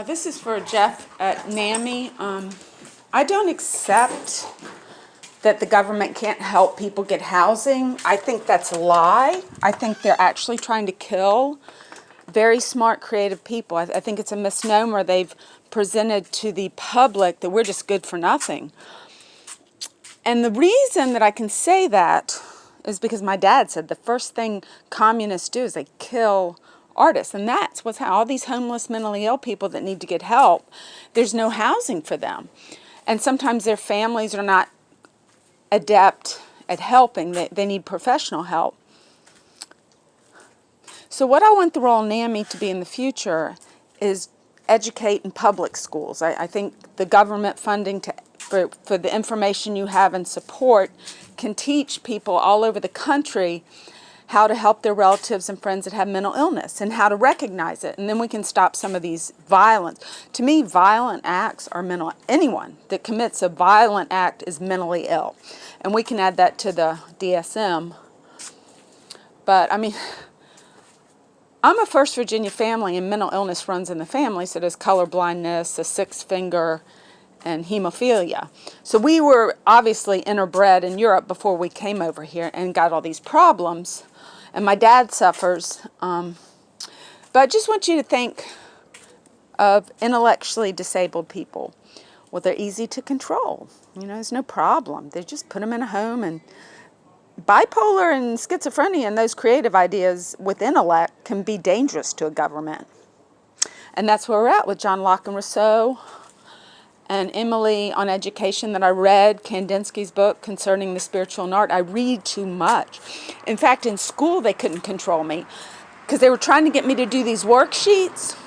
This is for Jeff at NAMI. I don't accept that the government can't help people get housing. I think that's a lie. I think they're actually trying to kill very smart, creative people. I think it's a misnomer they've presented to the public that we're just good for nothing. And the reason that I can say that is because my dad said the first thing communists do is they kill artists. And that's what's how all these homeless, mentally ill people that need to get help, there's no housing for them. And sometimes their families are not adept at helping. They need professional help. So what I want the role of NAMI to be in the future is educate in public schools. I think the government funding for the information you have and support can teach people all over the country how to help their relatives and friends that have mental illness and how to recognize it. And then we can stop some of these violence. To me, violent acts are mental. Anyone that commits a violent act is mentally ill. And we can add that to the DSM. But, I mean, I'm a First Virginia family, and mental illness runs in the family. So there's colorblindness, a sixth finger, and hemophilia. So we were obviously interbred in Europe before we came over here and got all these problems. And my dad suffers. But I just want you to think of intellectually disabled people. Well, they're easy to control. You know, there's no problem. They just put them in a home. And bipolar and schizophrenia and those creative ideas with intellect can be dangerous to a government. And that's where we're at with John Locke and Rousseau and Emily on education that I read, Kandinsky's book concerning the spiritual and art. I read too much. In fact, in school they couldn't control me because they were trying to get me to do these worksheets.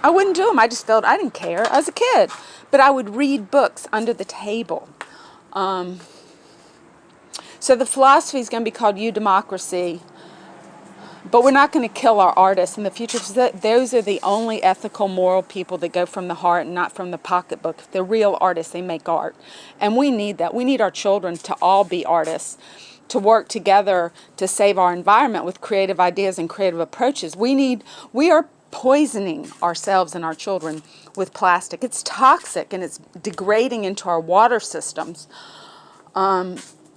I wouldn't do them. I just felt I didn't care. I was a kid. But I would read books under the table. So the philosophy is going to be called Democracy. But we're not going to kill our artists in the future. Those are the only ethical, moral people that go from the heart and not from the pocketbook. If they're real artists, they make art. And we need that. We need our children to all be artists, to work together to save our environment with creative ideas and creative approaches. We are poisoning ourselves and our children with plastic. It's toxic and it's degrading into our water systems.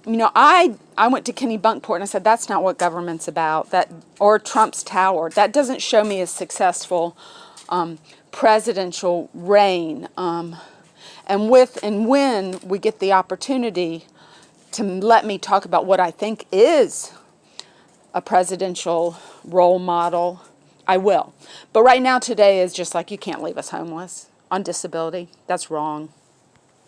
You know, I went to Kennebunkport and I said, that's not what government's about, or Trump's Tower. That doesn't show me a successful presidential reign. And when we get the opportunity to let me talk about what I think is a presidential role model, I will. But right now, today is just like, you can't leave us homeless on disability. That's wrong.